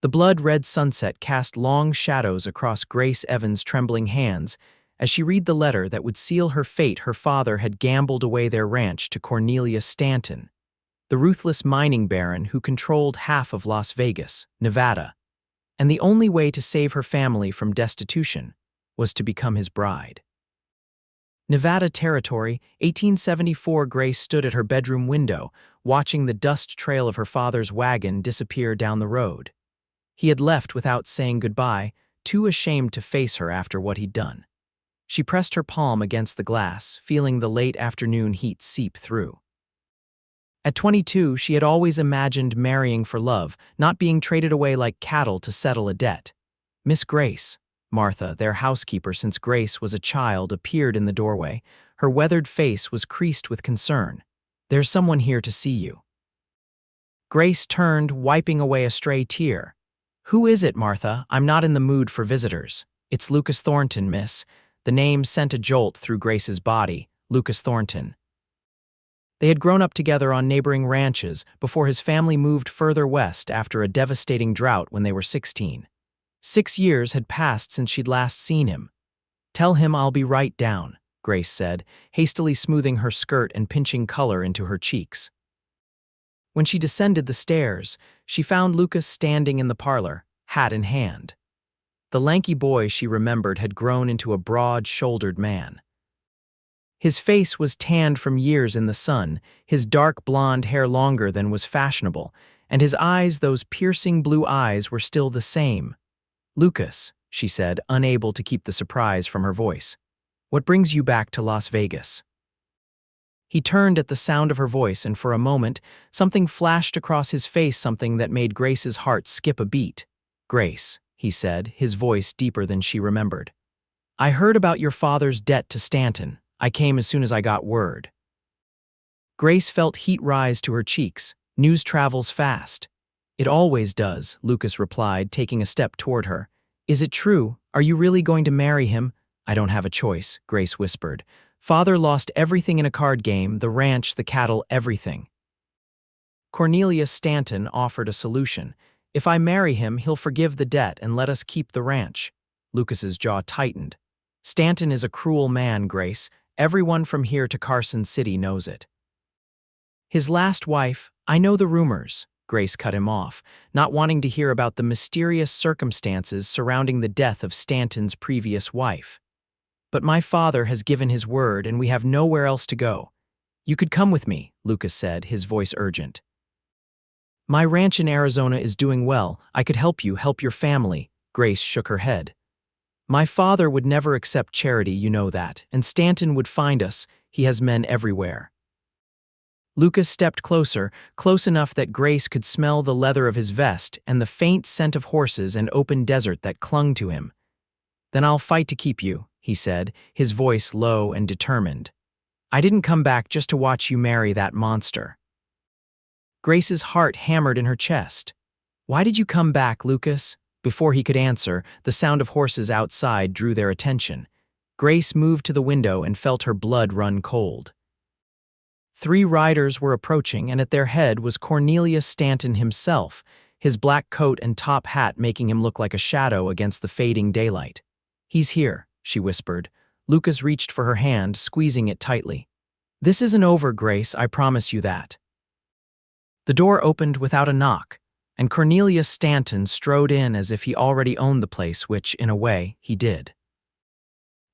The blood-red sunset cast long shadows across Grace Evans' trembling hands as she read the letter that would seal her fate. Her father had gambled away their ranch to Cornelius Stanton, the ruthless mining baron who controlled half of Las Vegas, Nevada, and the only way to save her family from destitution was to become his bride. Nevada Territory, 1874. Grace stood at her bedroom window, watching the dust trail of her father's wagon disappear down the road. He had left without saying goodbye, too ashamed to face her after what he'd done. She pressed her palm against the glass, feeling the late afternoon heat seep through. At 22, she had always imagined marrying for love, not being traded away like cattle to settle a debt. Miss Grace, Martha, their housekeeper since Grace was a child, appeared in the doorway. Her weathered face was creased with concern. "There's someone here to see you." Grace turned, wiping away a stray tear. "Who is it, Martha? I'm not in the mood for visitors." "It's Lucas Thornton, miss." The name sent a jolt through Grace's body. Lucas Thornton. They had grown up together on neighboring ranches before his family moved further west after a devastating drought when they were 16. 6 years had passed since she'd last seen him. "Tell him I'll be right down," Grace said, hastily smoothing her skirt and pinching color into her cheeks. When she descended the stairs, she found Lucas standing in the parlor, hat in hand. The lanky boy she remembered had grown into a broad-shouldered man. His face was tanned from years in the sun, his dark blonde hair longer than was fashionable, and his eyes, those piercing blue eyes, were still the same. "Lucas," she said, unable to keep the surprise from her voice. "What brings you back to Las Vegas?" He turned at the sound of her voice, and for a moment, something flashed across his face, something that made Grace's heart skip a beat. "Grace," he said, his voice deeper than she remembered. "I heard about your father's debt to Stanton. I came as soon as I got word." Grace felt heat rise to her cheeks. News travels fast. "It always does," Lucas replied, taking a step toward her. "Is it true? Are you really going to marry him?" "I don't have a choice," Grace whispered. "Father lost everything in a card game, the ranch, the cattle, everything." Cornelius Stanton offered a solution. "If I marry him, he'll forgive the debt and let us keep the ranch." Lucas's jaw tightened. "Stanton is a cruel man, Grace. Everyone from here to Carson City knows it." "His last wife, I know the rumors," Grace cut him off, not wanting to hear about the mysterious circumstances surrounding the death of Stanton's previous wife. "But my father has given his word and we have nowhere else to go." "You could come with me," Lucas said, his voice urgent. "My ranch in Arizona is doing well. I could help you, help your family." Grace shook her head. "My father would never accept charity, you know that, and Stanton would find us. He has men everywhere." Lucas stepped closer, close enough that Grace could smell the leather of his vest and the faint scent of horses and open desert that clung to him. "Then I'll fight to keep you," he said, his voice low and determined. "I didn't come back just to watch you marry that monster." Grace's heart hammered in her chest. "Why did you come back, Lucas?" Before he could answer, the sound of horses outside drew their attention. Grace moved to the window and felt her blood run cold. 3 riders were approaching, and at their head was Cornelius Stanton himself, his black coat and top hat making him look like a shadow against the fading daylight. "He's here," she whispered. Lucas reached for her hand, squeezing it tightly. "This isn't over, Grace, I promise you that." The door opened without a knock, and Cornelius Stanton strode in as if he already owned the place, which, in a way, he did.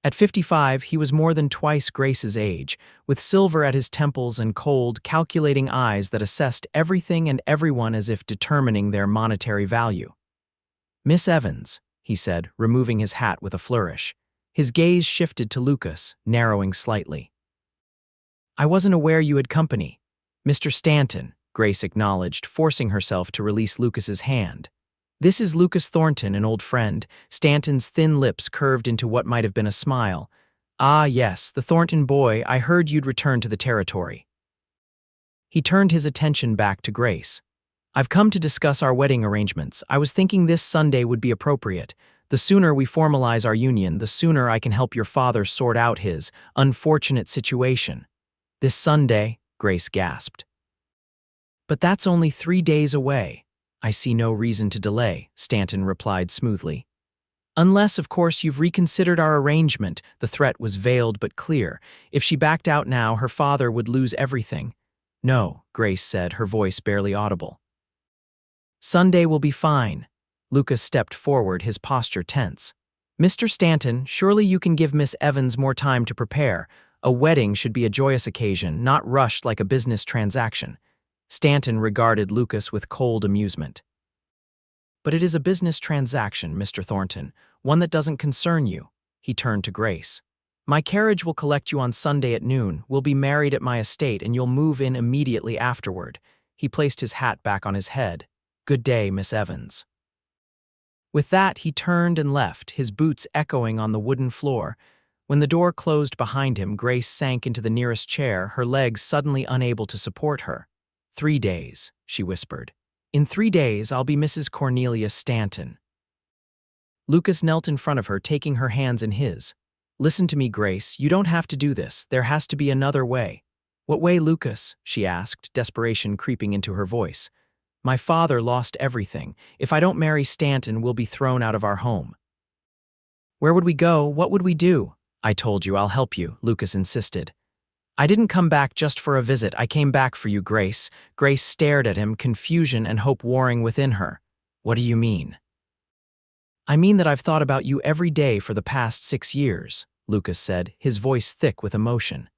At 55, he was more than twice Grace's age, with silver at his temples and cold, calculating eyes that assessed everything and everyone as if determining their monetary value. "Miss Evans," he said, removing his hat with a flourish. His gaze shifted to Lucas, narrowing slightly. "I wasn't aware you had company." "Mr. Stanton," Grace acknowledged, forcing herself to release Lucas's hand. "This is Lucas Thornton, an old friend." Stanton's thin lips curved into what might have been a smile. "Ah, yes, the Thornton boy. I heard you'd returned to the territory." He turned his attention back to Grace. "I've come to discuss our wedding arrangements. I was thinking this Sunday would be appropriate. The sooner we formalize our union, the sooner I can help your father sort out his unfortunate situation." "This Sunday?" Grace gasped. "But that's only 3 days away." I see no reason to delay, Stanton replied smoothly. Unless, of course, you've reconsidered our arrangement. The threat was veiled but clear. If she backed out now, her father would lose everything. No, Grace said, her voice barely audible. Sunday will be fine. Lucas stepped forward, his posture tense. Mr. Stanton, surely you can give Miss Evans more time to prepare. A wedding should be a joyous occasion, not rushed like a business transaction. Stanton regarded Lucas with cold amusement. But it is a business transaction, Mr. Thornton, one that doesn't concern you. He turned to Grace. My carriage will collect you on Sunday at noon. We'll be married at my estate and you'll move in immediately afterward. He placed his hat back on his head. Good day, Miss Evans. With that, he turned and left, his boots echoing on the wooden floor. When the door closed behind him, Grace sank into the nearest chair, her legs suddenly unable to support her. 3 days, she whispered. In 3 days, I'll be Mrs. Cornelius Stanton. Lucas knelt in front of her, taking her hands in his. Listen to me, Grace. You don't have to do this. There has to be another way. What way, Lucas? She asked, desperation creeping into her voice. My father lost everything. If I don't marry Stanton, we'll be thrown out of our home. Where would we go? What would we do? I told you, I'll help you, Lucas insisted. I didn't come back just for a visit. I came back for you, Grace. Grace stared at him, confusion and hope warring within her. What do you mean? I mean that I've thought about you every day for the past 6 years, Lucas said, his voice thick with emotion.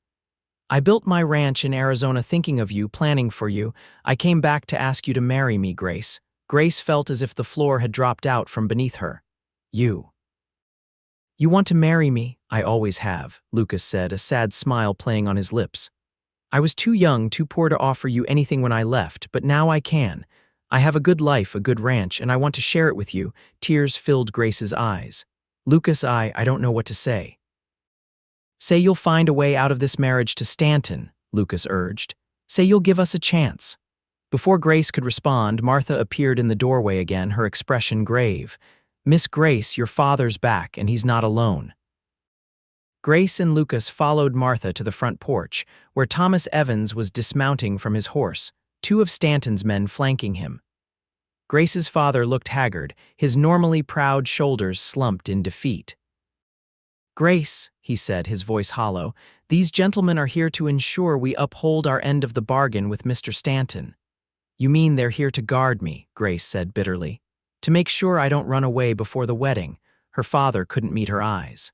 I built my ranch in Arizona thinking of you, planning for you. I came back to ask you to marry me, Grace. Grace felt as if the floor had dropped out from beneath her. You want to marry me? I always have, Lucas said, a sad smile playing on his lips. I was too young, too poor to offer you anything when I left, but now I can. I have a good life, a good ranch, and I want to share it with you. Tears filled Grace's eyes. Lucas, I don't know what to say. Say you'll find a way out of this marriage to Stanton, Lucas urged. Say you'll give us a chance. Before Grace could respond, Martha appeared in the doorway again, her expression grave. Miss Grace, your father's back, and he's not alone. Grace and Lucas followed Martha to the front porch, where Thomas Evans was dismounting from his horse, 2 of Stanton's men flanking him. Grace's father looked haggard, his normally proud shoulders slumped in defeat. Grace, he said, his voice hollow, these gentlemen are here to ensure we uphold our end of the bargain with Mr. Stanton. You mean they're here to guard me, Grace said bitterly. To make sure I don't run away before the wedding. Her father couldn't meet her eyes.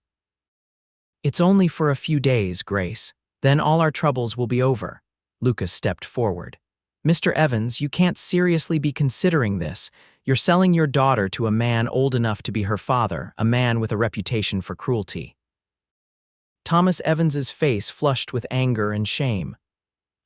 It's only for a few days, Grace. Then all our troubles will be over. Lucas stepped forward. Mr. Evans, you can't seriously be considering this. You're selling your daughter to a man old enough to be her father, a man with a reputation for cruelty. Thomas Evans's face flushed with anger and shame.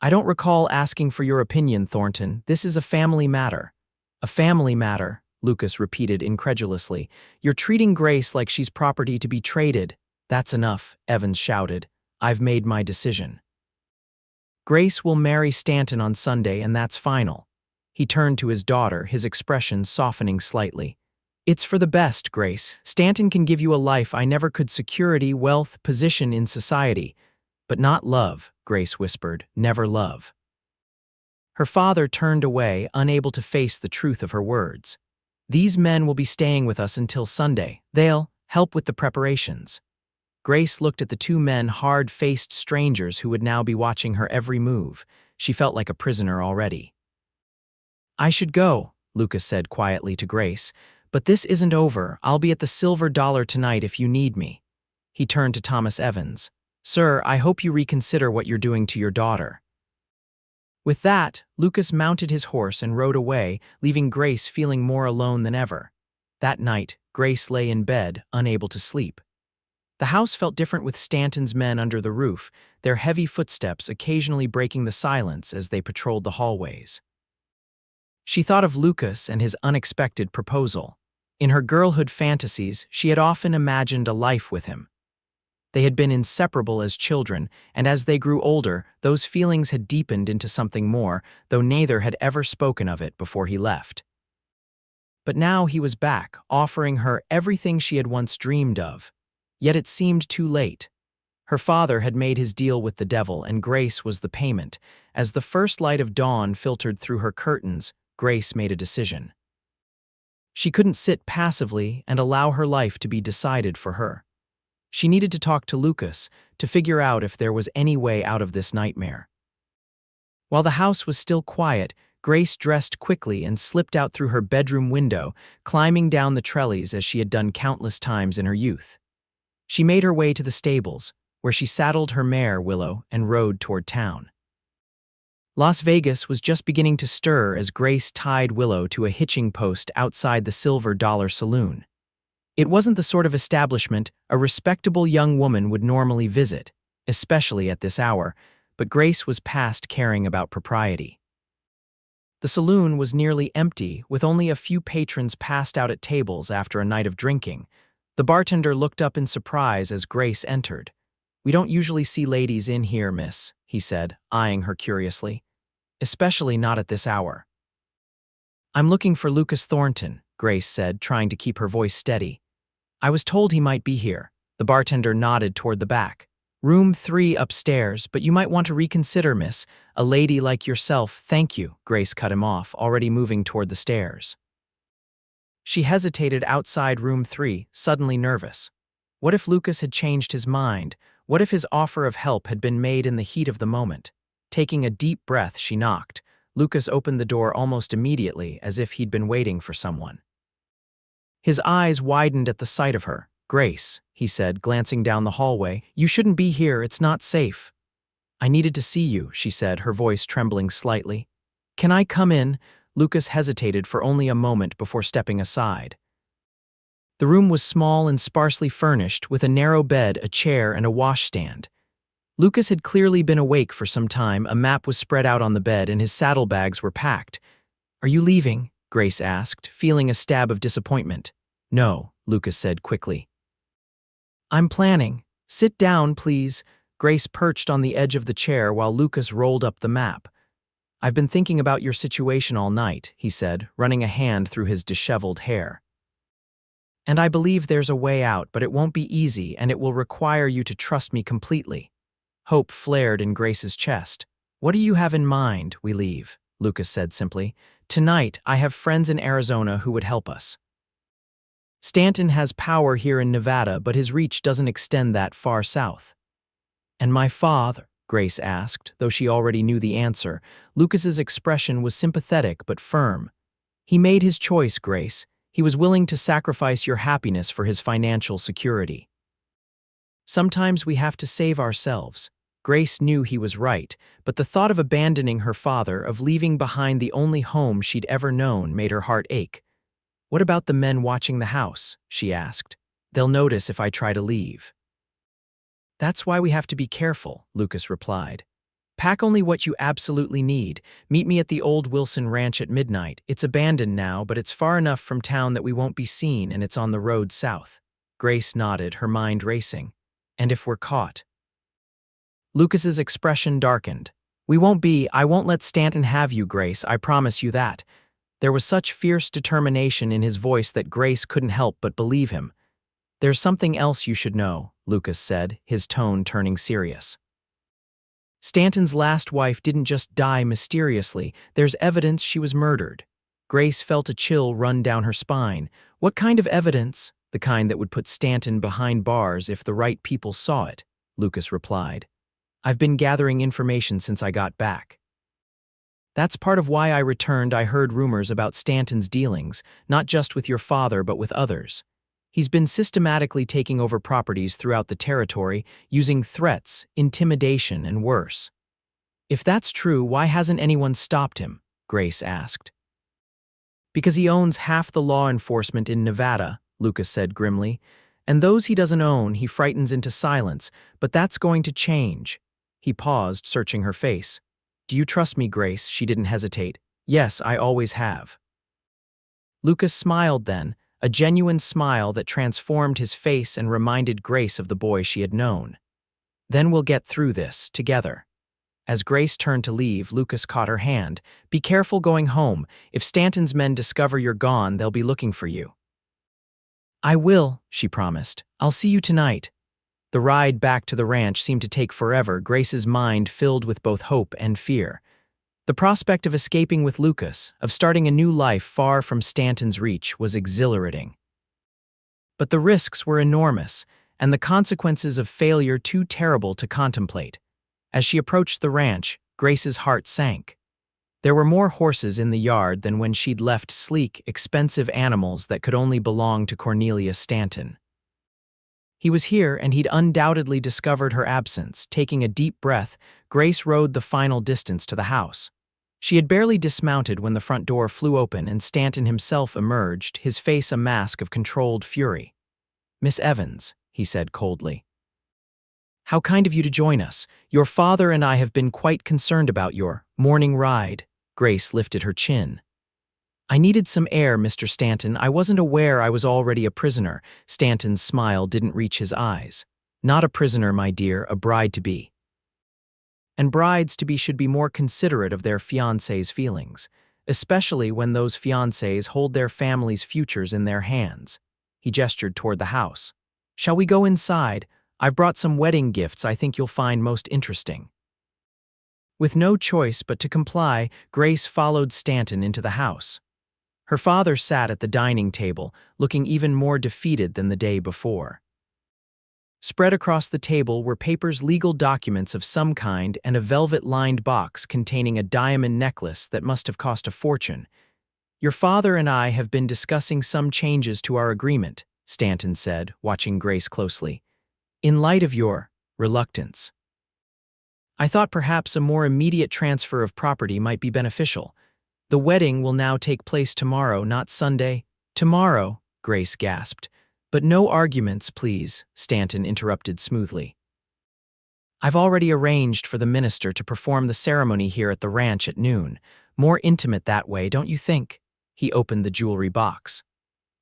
I don't recall asking for your opinion, Thornton. This is a family matter. A family matter, Lucas repeated incredulously. You're treating Grace like she's property to be traded. That's enough, Evans shouted. I've made my decision. Grace will marry Stanton on Sunday, and that's final. He turned to his daughter, his expression softening slightly. It's for the best, Grace. Stanton can give you a life I never could, security, wealth, position in society. But not love, Grace whispered, never love. Her father turned away, unable to face the truth of her words. These men will be staying with us until Sunday. They'll help with the preparations. Grace looked at the 2 men, hard-faced strangers who would now be watching her every move. She felt like a prisoner already. I should go, Lucas said quietly to Grace, but this isn't over. I'll be at the Silver Dollar tonight if you need me. He turned to Thomas Evans. Sir, I hope you reconsider what you're doing to your daughter. With that, Lucas mounted his horse and rode away, leaving Grace feeling more alone than ever. That night, Grace lay in bed, unable to sleep. The house felt different with Stanton's men under the roof, their heavy footsteps occasionally breaking the silence as they patrolled the hallways. She thought of Lucas and his unexpected proposal. In her girlhood fantasies, she had often imagined a life with him. They had been inseparable as children, and as they grew older, those feelings had deepened into something more, though neither had ever spoken of it before he left. But now he was back, offering her everything she had once dreamed of. Yet it seemed too late. Her father had made his deal with the devil, and Grace was the payment. As the first light of dawn filtered through her curtains, Grace made a decision. She couldn't sit passively and allow her life to be decided for her. She needed to talk to Lucas to figure out if there was any way out of this nightmare. While the house was still quiet, Grace dressed quickly and slipped out through her bedroom window, climbing down the trellis as she had done countless times in her youth. She made her way to the stables, where she saddled her mare, Willow, and rode toward town. Las Vegas was just beginning to stir as Grace tied Willow to a hitching post outside the Silver Dollar Saloon. It wasn't the sort of establishment a respectable young woman would normally visit, especially at this hour, but Grace was past caring about propriety. The saloon was nearly empty, with only a few patrons passed out at tables after a night of drinking. The bartender looked up in surprise as Grace entered. "We don't usually see ladies in here, miss," he said, eyeing her curiously. "Especially not at this hour." "I'm looking for Lucas Thornton," Grace said, trying to keep her voice steady. "I was told he might be here." The bartender nodded toward the back. "Room 3 upstairs, but you might want to reconsider, miss. A lady like yourself—" "Thank you," Grace cut him off, already moving toward the stairs. She hesitated outside room 3, suddenly nervous. What if Lucas had changed his mind? What if his offer of help had been made in the heat of the moment? Taking a deep breath, she knocked. Lucas opened the door almost immediately, as if he'd been waiting for someone. His eyes widened at the sight of her. "Grace," he said, glancing down the hallway, "you shouldn't be here, it's not safe." "I needed to see you," she said, her voice trembling slightly. "Can I come in?" Lucas hesitated for only a moment before stepping aside. The room was small and sparsely furnished, with a narrow bed, a chair, and a washstand. Lucas had clearly been awake for some time. A map was spread out on the bed, and his saddlebags were packed. "Are you leaving?" Grace asked, feeling a stab of disappointment. "No," Lucas said quickly. "I'm planning. Sit down, please." Grace perched on the edge of the chair while Lucas rolled up the map. "I've been thinking about your situation all night," he said, running a hand through his disheveled hair. "And I believe there's a way out, but it won't be easy, and it will require you to trust me completely." Hope flared in Grace's chest. "What do you have in mind?" "We leave," Lucas said simply. "Tonight, I have friends in Arizona who would help us. Stanton has power here in Nevada, but his reach doesn't extend that far south." "And my father?" Grace asked, though she already knew the answer. Lucas's expression was sympathetic but firm. "He made his choice, Grace. He was willing to sacrifice your happiness for his financial security. Sometimes we have to save ourselves." Grace knew he was right, but the thought of abandoning her father, of leaving behind the only home she'd ever known, made her heart ache. "What about the men watching the house?" she asked. "They'll notice if I try to leave." "That's why we have to be careful," Lucas replied. "Pack only what you absolutely need. Meet me at the old Wilson Ranch at midnight. It's abandoned now, but it's far enough from town that we won't be seen, and it's on the road south." Grace nodded, her mind racing. "And if we're caught?" Lucas's expression darkened. "We won't be. I won't let Stanton have you, Grace. I promise you that." There was such fierce determination in his voice that Grace couldn't help but believe him. "There's something else you should know," Lucas said, his tone turning serious. "Stanton's last wife didn't just die mysteriously. There's evidence she was murdered." Grace felt a chill run down her spine. "What kind of evidence?" "The kind that would put Stanton behind bars if the right people saw it," Lucas replied. "I've been gathering information since I got back. That's part of why I returned. I heard rumors about Stanton's dealings, not just with your father but with others. He's been systematically taking over properties throughout the territory, using threats, intimidation, and worse." "If that's true, why hasn't anyone stopped him?" Grace asked. "Because he owns half the law enforcement in Nevada," Lucas said grimly. "And those he doesn't own, he frightens into silence. But that's going to change." He paused, searching her face. "Do you trust me, Grace?" She didn't hesitate. "Yes, I always have." Lucas smiled then, a genuine smile that transformed his face and reminded Grace of the boy she had known. "Then we'll get through this, together." As Grace turned to leave, Lucas caught her hand. "Be careful going home. If Stanton's men discover you're gone, they'll be looking for you." "I will," she promised. "I'll see you tonight." The ride back to the ranch seemed to take forever, Grace's mind filled with both hope and fear. The prospect of escaping with Lucas, of starting a new life far from Stanton's reach, was exhilarating. But the risks were enormous, and the consequences of failure too terrible to contemplate. As she approached the ranch, Grace's heart sank. There were more horses in the yard than when she'd left sleek, expensive animals that could only belong to Cornelius Stanton. He was here, and he'd undoubtedly discovered her absence. Taking a deep breath, Grace rode the final distance to the house. She had barely dismounted when the front door flew open and Stanton himself emerged, his face a mask of controlled fury. "Miss Evans," he said coldly. "How kind of you to join us. Your father and I have been quite concerned about your morning ride." Grace lifted her chin. "I needed some air, Mr. Stanton. I wasn't aware I was already a prisoner." Stanton's smile didn't reach his eyes. "Not a prisoner, my dear, a bride-to-be. And brides-to-be should be more considerate of their fiancés' feelings, especially when those fiancés hold their families' futures in their hands." He gestured toward the house. "Shall we go inside? I've brought some wedding gifts I think you'll find most interesting." With no choice but to comply, Grace followed Stanton into the house. Her father sat at the dining table, looking even more defeated than the day before. Spread across the table were papers, legal documents of some kind, and a velvet-lined box containing a diamond necklace that must have cost a fortune. "Your father and I have been discussing some changes to our agreement," Stanton said, watching Grace closely. "In light of your reluctance, I thought perhaps a more immediate transfer of property might be beneficial. The wedding will now take place tomorrow, not Sunday." "Tomorrow," Grace gasped. "But no arguments, please," Stanton interrupted smoothly. "I've already arranged for the minister to perform the ceremony here at the ranch at noon. More intimate that way, don't you think?" He opened the jewelry box.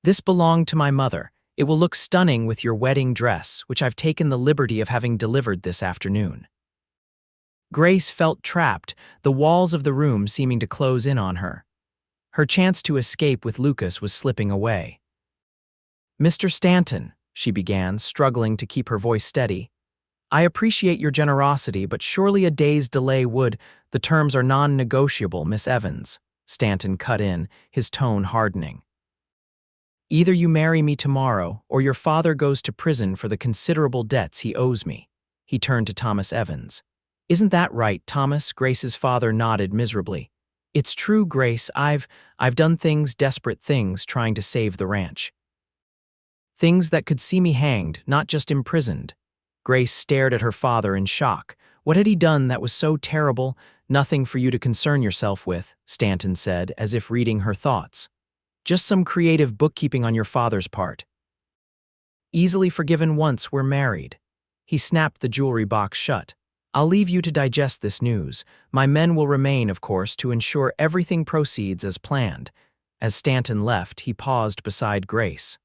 "This belonged to my mother. It will look stunning with your wedding dress, which I've taken the liberty of having delivered this afternoon." Grace felt trapped, the walls of the room seeming to close in on her. Her chance to escape with Lucas was slipping away. "Mr. Stanton," she began, struggling to keep her voice steady, "I appreciate your generosity, but surely a day's delay would—" "The terms are non-negotiable, Miss Evans," Stanton cut in, his tone hardening. "Either you marry me tomorrow, or your father goes to prison for the considerable debts he owes me." He turned to Thomas Evans. "Isn't that right, Thomas?" Grace's father nodded miserably. "It's true, Grace. I've done things, desperate things, trying to save the ranch. Things that could see me hanged, not just imprisoned." Grace stared at her father in shock. What had he done that was so terrible? "Nothing for you to concern yourself with," Stanton said, as if reading her thoughts. "Just some creative bookkeeping on your father's part. Easily forgiven once we're married." He snapped the jewelry box shut. "I'll leave you to digest this news. My men will remain, of course, to ensure everything proceeds as planned." As Stanton left, he paused beside Grace.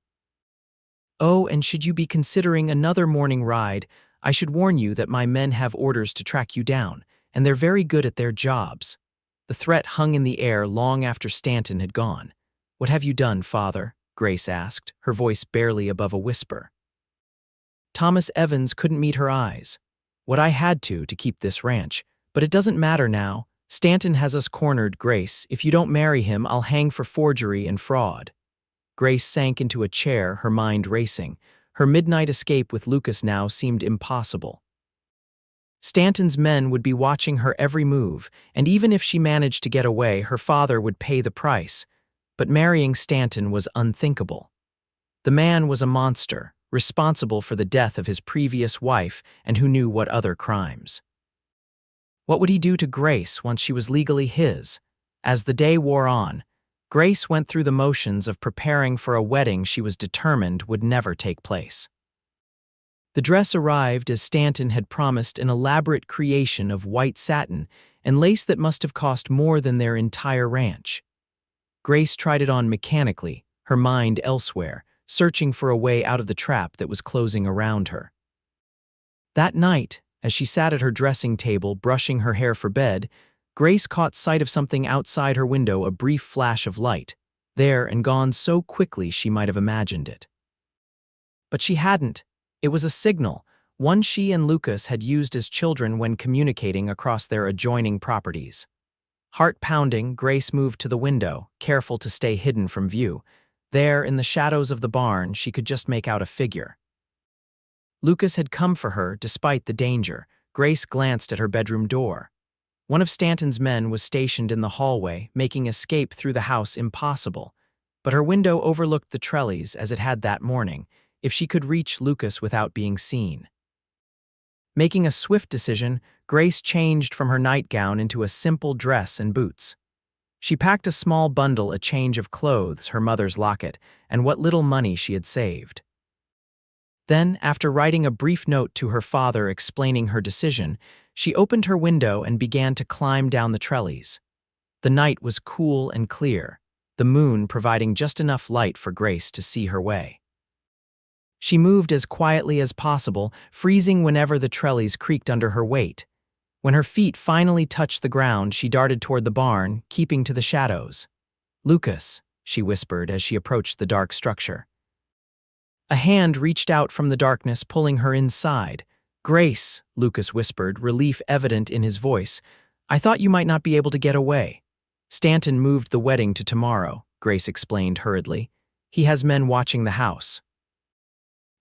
"Oh, and should you be considering another morning ride, I should warn you that my men have orders to track you down, and they're very good at their jobs." The threat hung in the air long after Stanton had gone. "What have you done, father?" Grace asked, her voice barely above a whisper. Thomas Evans couldn't meet her eyes. "What I had to keep this ranch. But it doesn't matter now. Stanton has us cornered, Grace. If you don't marry him, I'll hang for forgery and fraud." Grace sank into a chair, her mind racing. Her midnight escape with Lucas now seemed impossible. Stanton's men would be watching her every move, and even if she managed to get away, her father would pay the price. But marrying Stanton was unthinkable. The man was a monster, responsible for the death of his previous wife and who knew what other crimes. What would he do to Grace once she was legally his? As the day wore on, Grace went through the motions of preparing for a wedding she was determined would never take place. The dress arrived as Stanton had promised, an elaborate creation of white satin and lace that must have cost more than their entire ranch. Grace tried it on mechanically, her mind elsewhere, searching for a way out of the trap that was closing around her. That night, as she sat at her dressing table brushing her hair for bed, Grace caught sight of something outside her window, a brief flash of light, there and gone so quickly she might have imagined it. But she hadn't. It was a signal, one she and Lucas had used as children when communicating across their adjoining properties. Heart pounding, Grace moved to the window, careful to stay hidden from view. There, in the shadows of the barn, she could just make out a figure. Lucas had come for her, despite the danger. Grace glanced at her bedroom door. One of Stanton's men was stationed in the hallway, making escape through the house impossible. But her window overlooked the trellis as it had that morning, if she could reach Lucas without being seen. Making a swift decision, Grace changed from her nightgown into a simple dress and boots. She packed a small bundle, a change of clothes, her mother's locket, and what little money she had saved. Then, after writing a brief note to her father explaining her decision, she opened her window and began to climb down the trellis. The night was cool and clear, the moon providing just enough light for Grace to see her way. She moved as quietly as possible, freezing whenever the trellis creaked under her weight. When her feet finally touched the ground, she darted toward the barn, keeping to the shadows. "Lucas," she whispered as she approached the dark structure. A hand reached out from the darkness, pulling her inside. "Grace," Lucas whispered, relief evident in his voice. "I thought you might not be able to get away." "Stanton moved the wedding to tomorrow," Grace explained hurriedly. "He has men watching the house."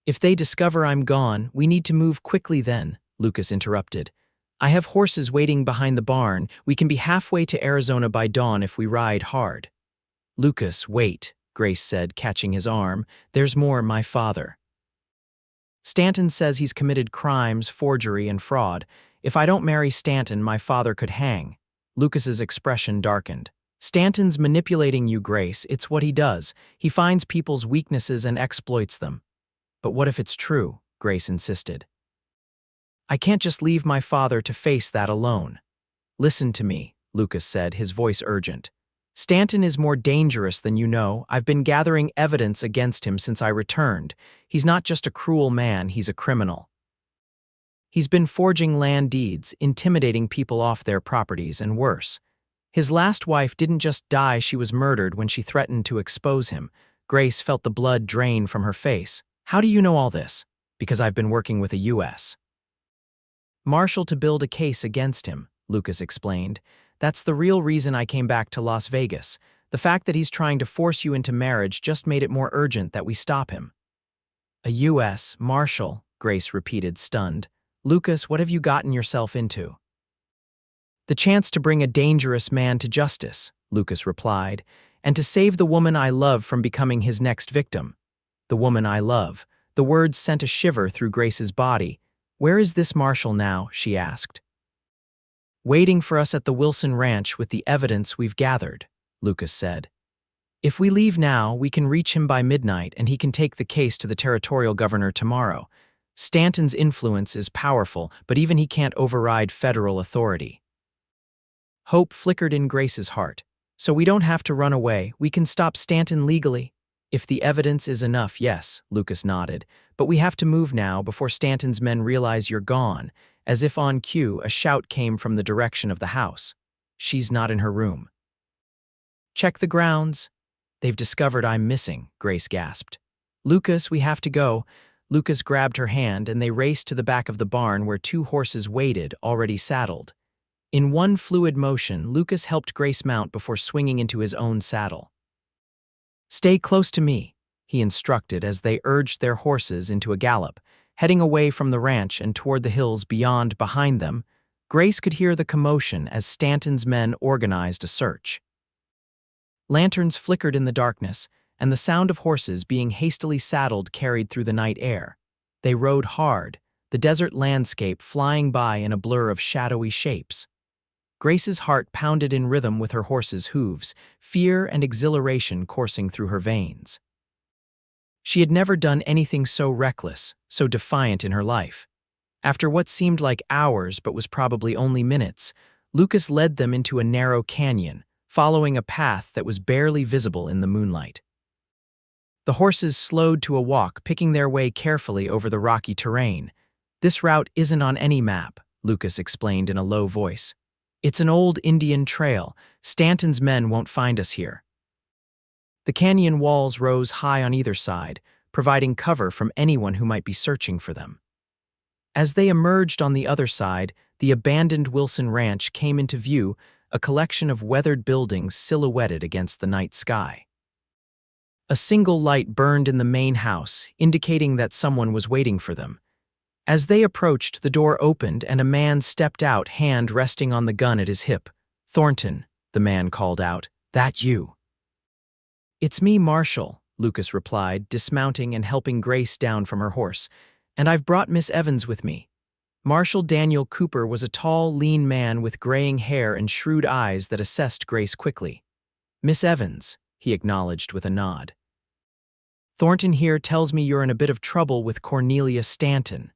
"If they discover I'm gone, we need to move quickly then," Lucas interrupted. "I have horses waiting behind the barn. We can be halfway to Arizona by dawn if we ride hard." "Lucas, wait," Grace said, catching his arm. "There's more, my father. Stanton says he's committed crimes, forgery, and fraud. If I don't marry Stanton, my father could hang." Lucas's expression darkened. "Stanton's manipulating you, Grace. It's what he does. He finds people's weaknesses and exploits them." "But what if it's true?" Grace insisted. "I can't just leave my father to face that alone." "Listen to me," Lucas said, his voice urgent. "Stanton is more dangerous than you know. I've been gathering evidence against him since I returned. He's not just a cruel man, he's a criminal. He's been forging land deeds, intimidating people off their properties, and worse. His last wife didn't just die, she was murdered when she threatened to expose him." Grace felt the blood drain from her face. "How do you know all this?" "Because I've been working with a U.S. Marshal to build a case against him," Lucas explained. "That's the real reason I came back to Las Vegas. The fact that he's trying to force you into marriage just made it more urgent that we stop him." "A U.S. Marshal," Grace repeated, stunned. "Lucas, what have you gotten yourself into?" "The chance to bring a dangerous man to justice," Lucas replied, "and to save the woman I love from becoming his next victim." "The woman I love." The words sent a shiver through Grace's body. "Where is this Marshal now?" she asked. "Waiting for us at the Wilson Ranch with the evidence we've gathered," Lucas said. "If we leave now, we can reach him by midnight and he can take the case to the territorial governor tomorrow. Stanton's influence is powerful, but even he can't override federal authority." Hope flickered in Grace's heart. "So we don't have to run away. We can stop Stanton legally." "If the evidence is enough, yes," Lucas nodded. "But we have to move now before Stanton's men realize you're gone." As if on cue, a shout came from the direction of the house. "She's not in her room." "Check the grounds." "They've discovered I'm missing," Grace gasped. "Lucas, we have to go." Lucas grabbed her hand and they raced to the back of the barn where two horses waited, already saddled. In one fluid motion, Lucas helped Grace mount before swinging into his own saddle. "Stay close to me," he instructed as they urged their horses into a gallop. Heading away from the ranch and toward the hills behind them, Grace could hear the commotion as Stanton's men organized a search. Lanterns flickered in the darkness, and the sound of horses being hastily saddled carried through the night air. They rode hard, the desert landscape flying by in a blur of shadowy shapes. Grace's heart pounded in rhythm with her horse's hooves, fear and exhilaration coursing through her veins. She had never done anything so reckless, so defiant in her life. After what seemed like hours but was probably only minutes, Lucas led them into a narrow canyon, following a path that was barely visible in the moonlight. The horses slowed to a walk, picking their way carefully over the rocky terrain. "This route isn't on any map," Lucas explained in a low voice. "It's an old Indian trail. Stanton's men won't find us here." The canyon walls rose high on either side, providing cover from anyone who might be searching for them. As they emerged on the other side, the abandoned Wilson Ranch came into view, a collection of weathered buildings silhouetted against the night sky. A single light burned in the main house, indicating that someone was waiting for them. As they approached, the door opened and a man stepped out, hand resting on the gun at his hip. "Thornton," the man called out. "That you?" "It's me, Marshall," Lucas replied, dismounting and helping Grace down from her horse. "And I've brought Miss Evans with me." Marshal Daniel Cooper was a tall, lean man with graying hair and shrewd eyes that assessed Grace quickly. "Miss Evans," he acknowledged with a nod. "Thornton here tells me you're in a bit of trouble with Cornelius Stanton.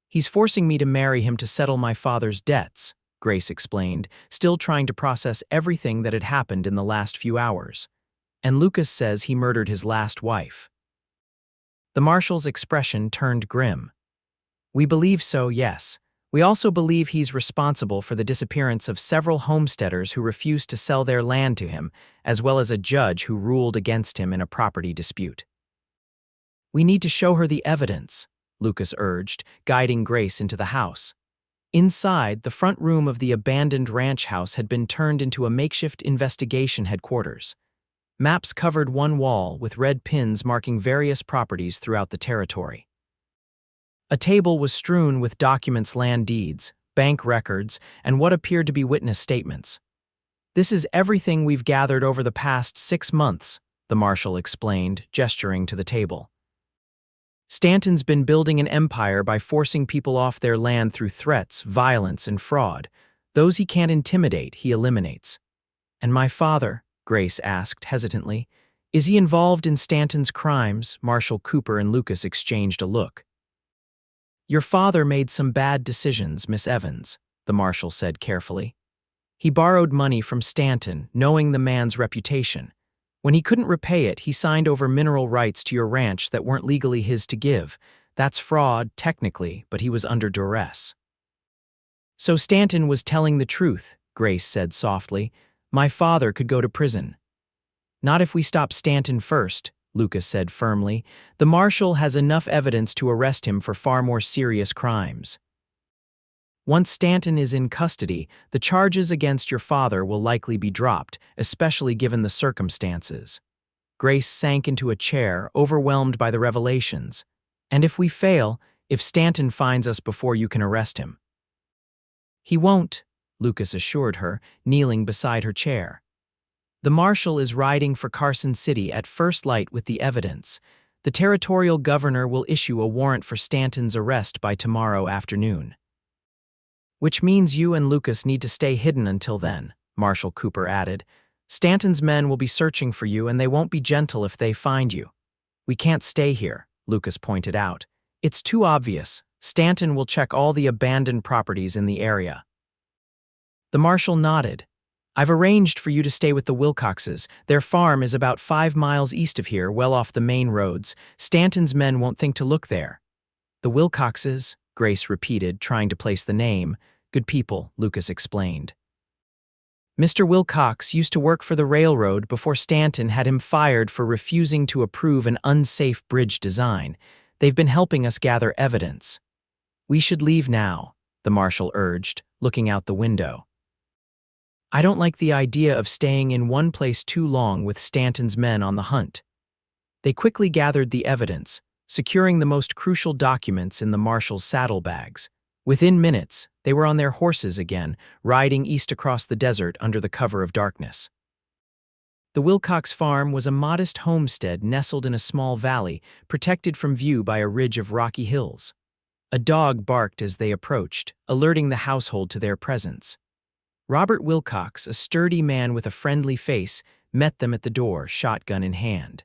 He's forcing me to marry him to settle my father's debts," Grace explained, still trying to process everything that had happened in the last few hours. "And Lucas says he murdered his last wife." The marshal's expression turned grim. "We believe so, yes. We also believe he's responsible for the disappearance of several homesteaders who refused to sell their land to him, as well as a judge who ruled against him in a property dispute." "We need to show her the evidence," Lucas urged, guiding Grace into the house. Inside, the front room of the abandoned ranch house had been turned into a makeshift investigation headquarters. Maps covered one wall, with red pins marking various properties throughout the territory. A table was strewn with documents, land deeds, bank records, and what appeared to be witness statements. "This is everything we've gathered over the past 6 months," the marshal explained, gesturing to the table. "Stanton's been building an empire by forcing people off their land through threats, violence, and fraud. Those he can't intimidate, he eliminates." "And my father," Grace asked hesitantly, "is he involved in Stanton's crimes?" Marshal Cooper and Lucas exchanged a look. "Your father made some bad decisions, Miss Evans," the marshal said carefully. "He borrowed money from Stanton, knowing the man's reputation. When he couldn't repay it, he signed over mineral rights to your ranch that weren't legally his to give. That's fraud, technically, but he was under duress." "So Stanton was telling the truth," Grace said softly. "My father could go to prison." "Not if we stop Stanton first," Lucas said firmly. "The marshal has enough evidence to arrest him for far more serious crimes. Once Stanton is in custody, the charges against your father will likely be dropped, especially given the circumstances." Grace sank into a chair, overwhelmed by the revelations. "And if we fail, if Stanton finds us before you can arrest him?" "He won't," Lucas assured her, kneeling beside her chair. "The marshal is riding for Carson City at first light with the evidence. The territorial governor will issue a warrant for Stanton's arrest by tomorrow afternoon." "Which means you and Lucas need to stay hidden until then," Marshal Cooper added. "Stanton's men will be searching for you and they won't be gentle if they find you." "We can't stay here," Lucas pointed out. "It's too obvious. Stanton will check all the abandoned properties in the area." The marshal nodded. "I've arranged for you to stay with the Wilcoxes. Their farm is about 5 miles east of here, well off the main roads. Stanton's men won't think to look there." "The Wilcoxes," Grace repeated, trying to place the name. "Good people," Lucas explained. "Mr. Wilcox used to work for the railroad before Stanton had him fired for refusing to approve an unsafe bridge design. They've been helping us gather evidence." "We should leave now," the marshal urged, looking out the window. "I don't like the idea of staying in one place too long with Stanton's men on the hunt." They quickly gathered the evidence, securing the most crucial documents in the marshal's saddlebags. Within minutes, they were on their horses again, riding east across the desert under the cover of darkness. The Wilcox farm was a modest homestead nestled in a small valley, protected from view by a ridge of rocky hills. A dog barked as they approached, alerting the household to their presence. Robert Wilcox, a sturdy man with a friendly face, met them at the door, shotgun in hand.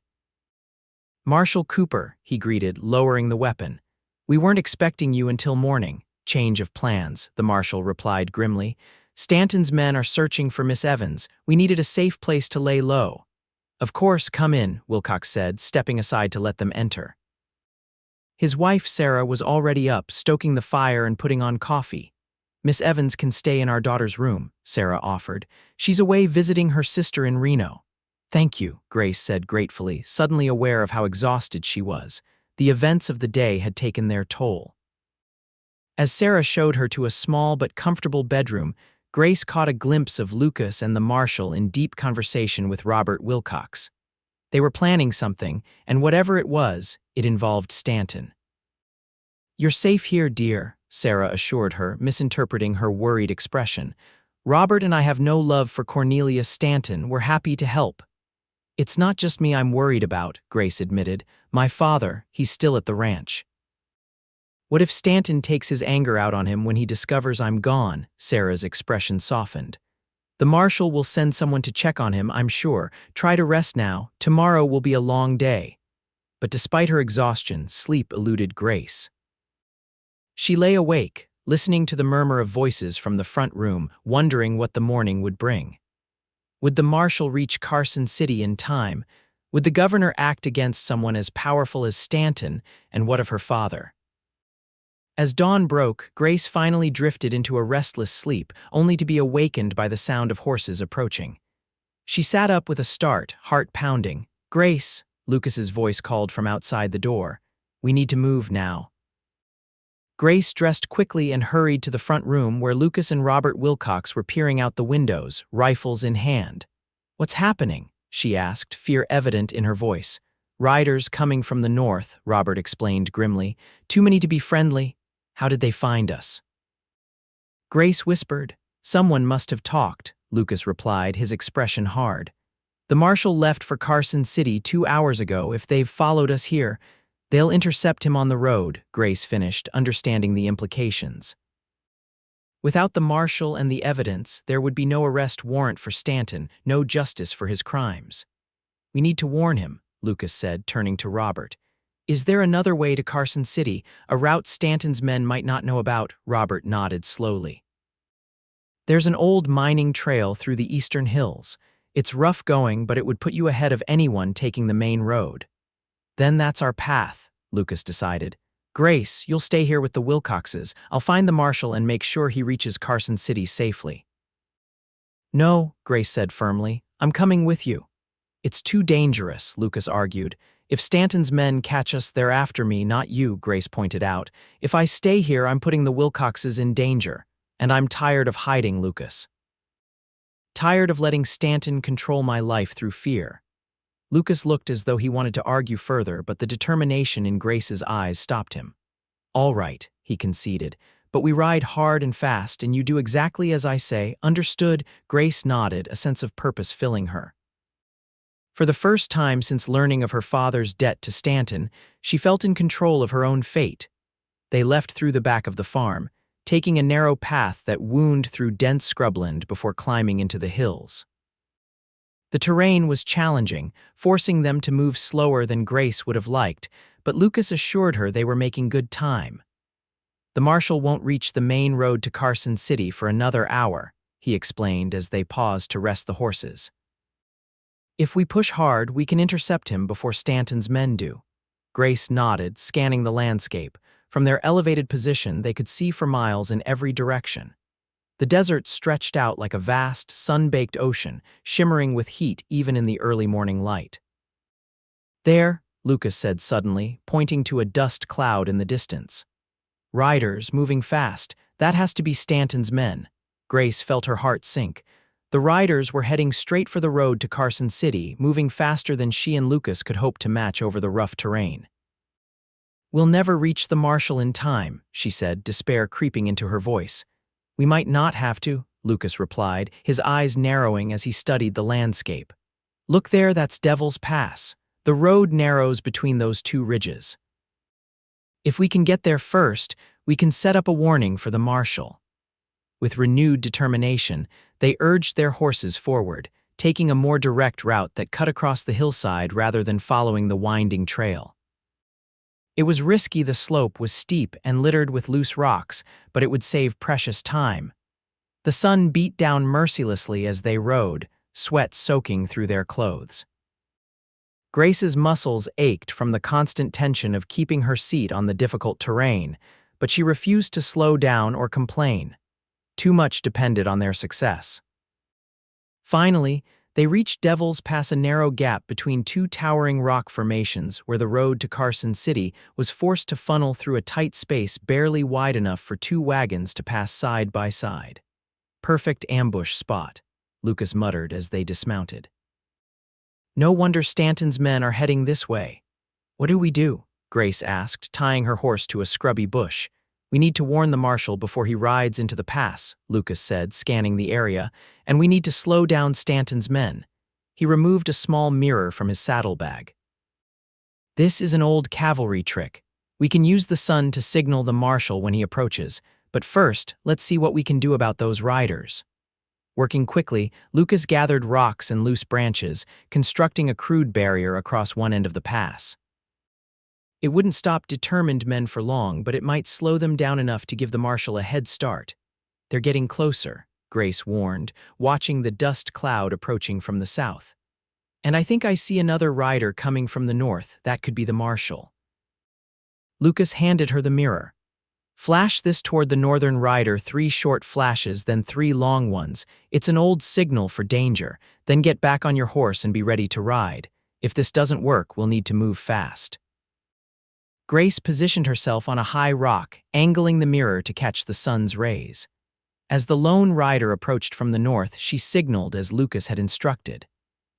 "Marshal Cooper," he greeted, lowering the weapon. "We weren't expecting you until morning." "Change of plans," the marshal replied grimly. "Stanton's men are searching for Miss Evans. We needed a safe place to lay low." "Of course, come in," Wilcox said, stepping aside to let them enter. His wife, Sarah, was already up, stoking the fire and putting on coffee. "Miss Evans can stay in our daughter's room," Sarah offered. "She's away visiting her sister in Reno." "Thank you," Grace said gratefully, suddenly aware of how exhausted she was. The events of the day had taken their toll. As Sarah showed her to a small but comfortable bedroom, Grace caught a glimpse of Lucas and the marshal in deep conversation with Robert Wilcox. They were planning something, and whatever it was, it involved Stanton. "You're safe here, dear," Sarah assured her, misinterpreting her worried expression. "Robert and I have no love for Cornelius Stanton. We're happy to help." "It's not just me I'm worried about," Grace admitted. "My father, he's still at the ranch." "What if Stanton takes his anger out on him when he discovers I'm gone?" Sarah's expression softened. "The marshal will send someone to check on him, I'm sure. Try to rest now. Tomorrow will be a long day." But despite her exhaustion, sleep eluded Grace. She lay awake, listening to the murmur of voices from the front room, wondering what the morning would bring. Would the marshal reach Carson City in time? Would the governor act against someone as powerful as Stanton? And what of her father? As dawn broke, Grace finally drifted into a restless sleep, only to be awakened by the sound of horses approaching. She sat up with a start, heart pounding. "Grace," Lucas's voice called from outside the door. "We need to move now." Grace dressed quickly and hurried to the front room where Lucas and Robert Wilcox were peering out the windows, rifles in hand. "What's happening?" she asked, fear evident in her voice. "Riders coming from the north," Robert explained grimly. "Too many to be friendly." "How did they find us?" Grace whispered. "Someone must have talked," Lucas replied, his expression hard. "The marshal left for Carson City 2 hours ago. If they've followed us here, they'll intercept him on the road," Grace finished, understanding the implications. Without the marshal and the evidence, there would be no arrest warrant for Stanton, no justice for his crimes. "We need to warn him," Lucas said, turning to Robert. "Is there another way to Carson City, a route Stanton's men might not know about?" Robert nodded slowly. "There's an old mining trail through the eastern hills. It's rough going, but it would put you ahead of anyone taking the main road." "Then that's our path," Lucas decided. "Grace, you'll stay here with the Wilcoxes. I'll find the marshal and make sure he reaches Carson City safely." "No," Grace said firmly. "I'm coming with you." "It's too dangerous," Lucas argued. "If Stanton's men catch us, they're after me, not you," Grace pointed out. "If I stay here, I'm putting the Wilcoxes in danger. And I'm tired of hiding, Lucas. Tired of letting Stanton control my life through fear." Lucas looked as though he wanted to argue further, but the determination in Grace's eyes stopped him. "All right," he conceded, "but we ride hard and fast, and you do exactly as I say." "Understood," Grace nodded, a sense of purpose filling her. For the first time since learning of her father's debt to Stanton, she felt in control of her own fate. They left through the back of the farm, taking a narrow path that wound through dense scrubland before climbing into the hills. The terrain was challenging, forcing them to move slower than Grace would have liked, but Lucas assured her they were making good time. "The marshal won't reach the main road to Carson City for another hour," he explained as they paused to rest the horses. "If we push hard, we can intercept him before Stanton's men do." Grace nodded, scanning the landscape. From their elevated position, they could see for miles in every direction. The desert stretched out like a vast, sun-baked ocean, shimmering with heat even in the early morning light. "There," Lucas said suddenly, pointing to a dust cloud in the distance. "Riders, moving fast. That has to be Stanton's men." Grace felt her heart sink. The riders were heading straight for the road to Carson City, moving faster than she and Lucas could hope to match over the rough terrain. "We'll never reach the marshal in time," she said, despair creeping into her voice. "We might not have to," Lucas replied, his eyes narrowing as he studied the landscape. "Look there, that's Devil's Pass. The road narrows between those two ridges. If we can get there first, we can set up a warning for the marshal." With renewed determination, they urged their horses forward, taking a more direct route that cut across the hillside rather than following the winding trail. It was risky. The slope was steep and littered with loose rocks, but it would save precious time. The sun beat down mercilessly as they rode, sweat soaking through their clothes. Grace's muscles ached from the constant tension of keeping her seat on the difficult terrain, but she refused to slow down or complain. Too much depended on their success. Finally, they reached Devil's Pass, a narrow gap between two towering rock formations where the road to Carson City was forced to funnel through a tight space barely wide enough for two wagons to pass side by side. Perfect ambush spot, Lucas muttered as they dismounted. No wonder Stanton's men are heading this way. What do we do? Grace asked, tying her horse to a scrubby bush. We need to warn the marshal before he rides into the pass, Lucas said, scanning the area, and we need to slow down Stanton's men. He removed a small mirror from his saddlebag. This is an old cavalry trick. We can use the sun to signal the marshal when he approaches, but first, let's see what we can do about those riders. Working quickly, Lucas gathered rocks and loose branches, constructing a crude barrier across one end of the pass. It wouldn't stop determined men for long, but it might slow them down enough to give the marshal a head start. They're getting closer, Grace warned, watching the dust cloud approaching from the south. And I think I see another rider coming from the north. That could be the marshal. Lucas handed her the mirror. Flash this toward the northern rider, 3 short flashes, then 3 long ones. It's an old signal for danger. Then get back on your horse and be ready to ride. If this doesn't work, we'll need to move fast. Grace positioned herself on a high rock, angling the mirror to catch the sun's rays. As the lone rider approached from the north, she signaled as Lucas had instructed.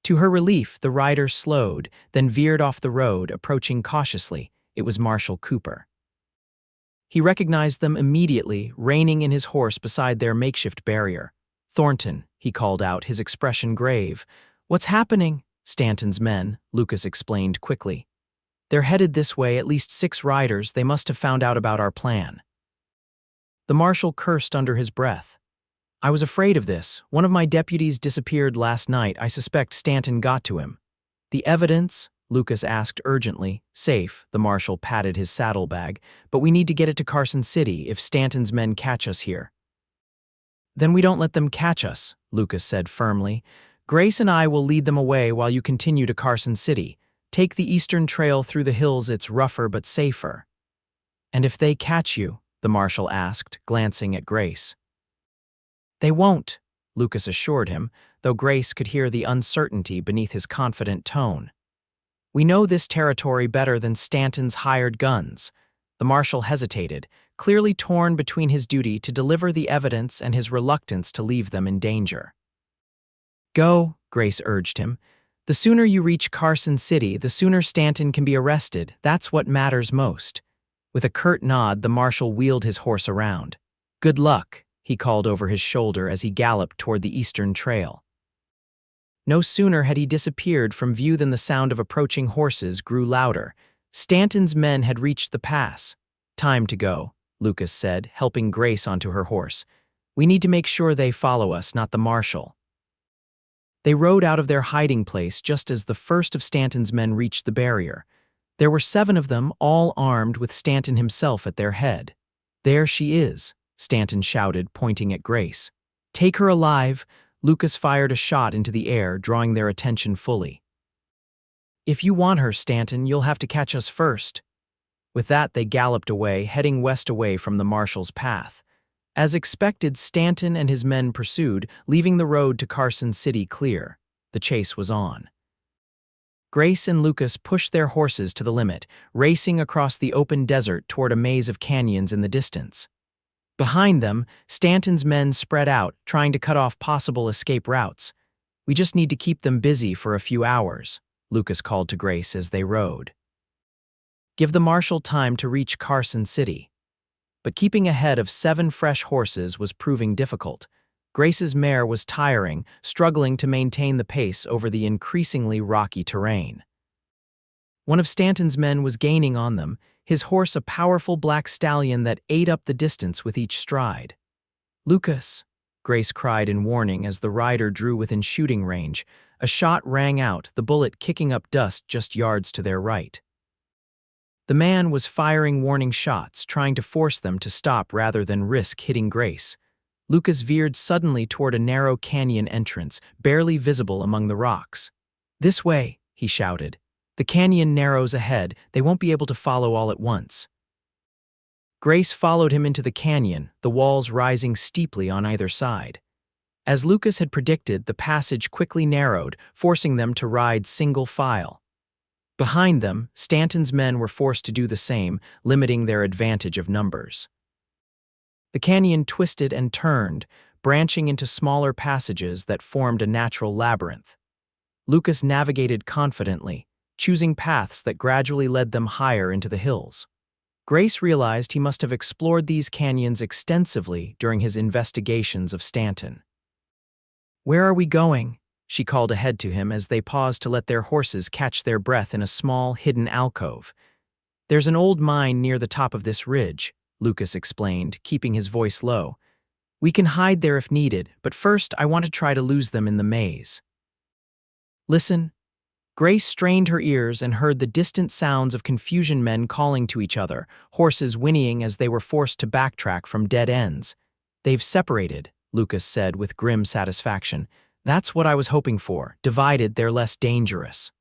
To her relief, the rider slowed, then veered off the road, approaching cautiously. It was Marshal Cooper. He recognized them immediately, reining in his horse beside their makeshift barrier. "Thornton," he called out, his expression grave. "What's happening?" "Stanton's men," Lucas explained quickly. "They're headed this way, at least 6 riders. They must have found out about our plan." The marshal cursed under his breath. "I was afraid of this. One of my deputies disappeared last night. I suspect Stanton got to him." "The evidence?" Lucas asked urgently. "Safe," the marshal patted his saddlebag, "but we need to get it to Carson City if Stanton's men catch us here." "Then we don't let them catch us," Lucas said firmly. "Grace and I will lead them away while you continue to Carson City. Take the eastern trail through the hills. It's rougher but safer." "And if they catch you?" the marshal asked, glancing at Grace. "They won't," Lucas assured him, though Grace could hear the uncertainty beneath his confident tone. "We know this territory better than Stanton's hired guns." The marshal hesitated, clearly torn between his duty to deliver the evidence and his reluctance to leave them in danger. "Go," Grace urged him. "The sooner you reach Carson City, the sooner Stanton can be arrested. That's what matters most." With a curt nod, the marshal wheeled his horse around. "Good luck," he called over his shoulder as he galloped toward the eastern trail. No sooner had he disappeared from view than the sound of approaching horses grew louder. Stanton's men had reached the pass. "Time to go," Lucas said, helping Grace onto her horse. "We need to make sure they follow us, not the marshal." They rode out of their hiding place just as the first of Stanton's men reached the barrier. There were 7 of them, all armed, with Stanton himself at their head. "There she is," Stanton shouted, pointing at Grace. "Take her alive." Lucas fired a shot into the air, drawing their attention fully. "If you want her, Stanton, you'll have to catch us first." With that, they galloped away, heading west away from the marshal's path. As expected, Stanton and his men pursued, leaving the road to Carson City clear. The chase was on. Grace and Lucas pushed their horses to the limit, racing across the open desert toward a maze of canyons in the distance. Behind them, Stanton's men spread out, trying to cut off possible escape routes. "We just need to keep them busy for a few hours," Lucas called to Grace as they rode. "Give the marshal time to reach Carson City." But keeping ahead of 7 fresh horses was proving difficult. Grace's mare was tiring, struggling to maintain the pace over the increasingly rocky terrain. One of Stanton's men was gaining on them, his horse a powerful black stallion that ate up the distance with each stride. "Lucas," Grace cried in warning as the rider drew within shooting range. A shot rang out, the bullet kicking up dust just yards to their right. The man was firing warning shots, trying to force them to stop rather than risk hitting Grace. Lucas veered suddenly toward a narrow canyon entrance, barely visible among the rocks. "This way," he shouted. "The canyon narrows ahead. They won't be able to follow all at once." Grace followed him into the canyon, the walls rising steeply on either side. As Lucas had predicted, the passage quickly narrowed, forcing them to ride single file. Behind them, Stanton's men were forced to do the same, limiting their advantage of numbers. The canyon twisted and turned, branching into smaller passages that formed a natural labyrinth. Lucas navigated confidently, choosing paths that gradually led them higher into the hills. Grace realized he must have explored these canyons extensively during his investigations of Stanton. "Where are we going?" she called ahead to him as they paused to let their horses catch their breath in a small, hidden alcove. "There's an old mine near the top of this ridge," Lucas explained, keeping his voice low. "We can hide there if needed, but first I want to try to lose them in the maze." "Listen." Grace strained her ears and heard the distant sounds of confusion men calling to each other, horses whinnying as they were forced to backtrack from dead ends. "They've separated," Lucas said with grim satisfaction. "That's what I was hoping for. Divided, they're less dangerous."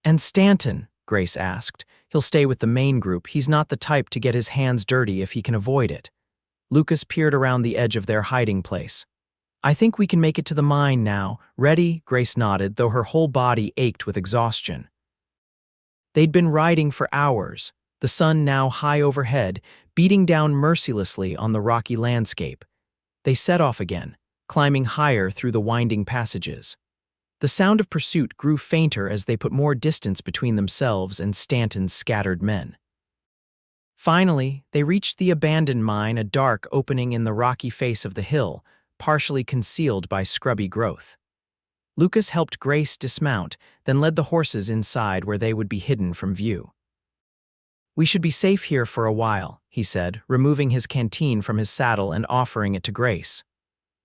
"And Stanton?" Grace asked. "He'll stay with the main group. He's not the type to get his hands dirty if he can avoid it." Lucas peered around the edge of their hiding place. "I think we can make it to the mine now. Ready?" Grace nodded, though her whole body ached with exhaustion. They'd been riding for hours, the sun now high overhead, beating down mercilessly on the rocky landscape. They set off again, climbing higher through the winding passages. The sound of pursuit grew fainter as they put more distance between themselves and Stanton's scattered men. Finally, they reached the abandoned mine, a dark opening in the rocky face of the hill, partially concealed by scrubby growth. Lucas helped Grace dismount, then led the horses inside where they would be hidden from view. "We should be safe here for a while," he said, removing his canteen from his saddle and offering it to Grace.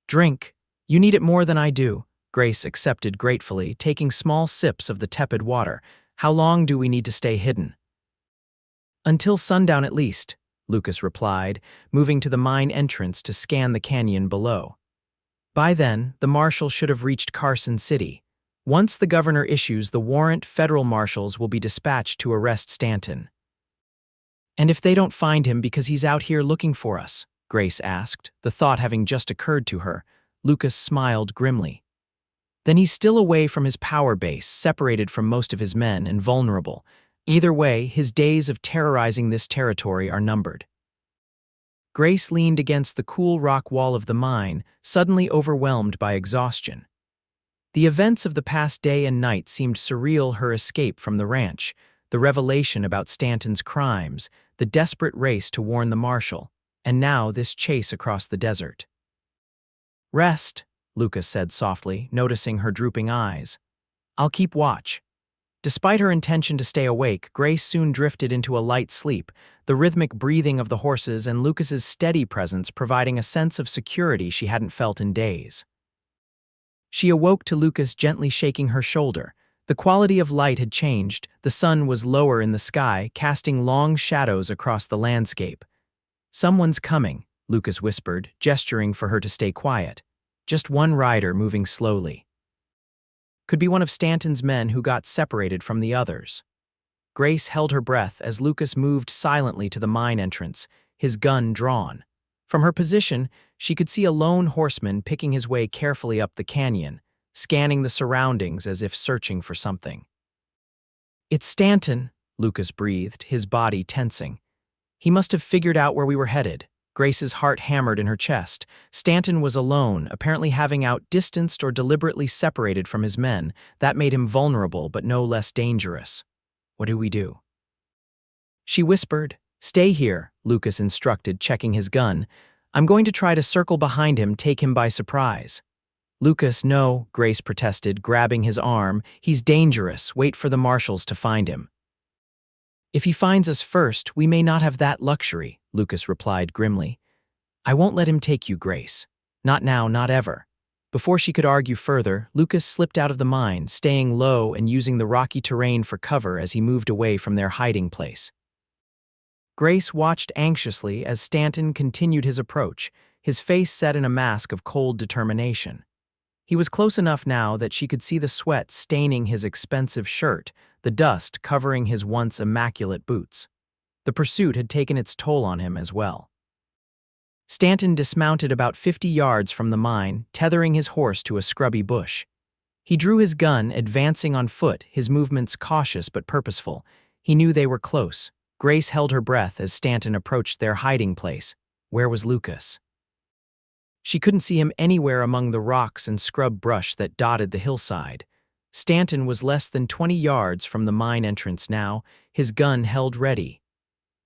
"Drink. You need it more than I do." Grace accepted gratefully, taking small sips of the tepid water. "How long do we need to stay hidden?" "Until sundown at least," Lucas replied, moving to the mine entrance to scan the canyon below. By then, the marshal should have reached Carson City. Once the governor issues the warrant, federal marshals will be dispatched to arrest Stanton. "And if they don't find him because he's out here looking for us?" Grace asked, the thought having just occurred to her. Lucas smiled grimly. "Then he's still away from his power base, separated from most of his men and vulnerable. Either way, his days of terrorizing this territory are numbered." Grace leaned against the cool rock wall of the mine, suddenly overwhelmed by exhaustion. The events of the past day and night seemed surreal. Her escape from the ranch, the revelation about Stanton's crimes, the desperate race to warn the marshal, and now this chase across the desert. "Rest," Lucas said softly, noticing her drooping eyes. "I'll keep watch." Despite her intention to stay awake, Grace soon drifted into a light sleep, the rhythmic breathing of the horses and Lucas's steady presence providing a sense of security she hadn't felt in days. She awoke to Lucas gently shaking her shoulder. The quality of light had changed. The sun was lower in the sky, casting long shadows across the landscape. "Someone's coming," Lucas whispered, gesturing for her to stay quiet. "Just one rider moving slowly. Could be one of Stanton's men who got separated from the others." Grace held her breath as Lucas moved silently to the mine entrance, his gun drawn. From her position, she could see a lone horseman picking his way carefully up the canyon, scanning the surroundings as if searching for something. "It's Stanton," Lucas breathed, his body tensing. "He must have figured out where we were headed." Grace's heart hammered in her chest. Stanton was alone, apparently having outdistanced or deliberately separated from his men. That made him vulnerable, but no less dangerous. "What do we do?" She whispered. "Stay here," Lucas instructed, checking his gun. "I'm going to try to circle behind him, take him by surprise." "Lucas, no," Grace protested, grabbing his arm. "He's dangerous. Wait for the marshals to find him." "If he finds us first, we may not have that luxury," Lucas replied grimly. "I won't let him take you, Grace. Not now, not ever." Before she could argue further, Lucas slipped out of the mine, staying low and using the rocky terrain for cover as he moved away from their hiding place. Grace watched anxiously as Stanton continued his approach, his face set in a mask of cold determination. He was close enough now that she could see the sweat staining his expensive shirt, the dust covering his once immaculate boots. The pursuit had taken its toll on him as well. Stanton dismounted about 50 yards from the mine, tethering his horse to a scrubby bush. He drew his gun, advancing on foot, his movements cautious but purposeful. He knew they were close. Grace held her breath as Stanton approached their hiding place. Where was Lucas? She couldn't see him anywhere among the rocks and scrub brush that dotted the hillside. Stanton was less than 20 yards from the mine entrance now, his gun held ready.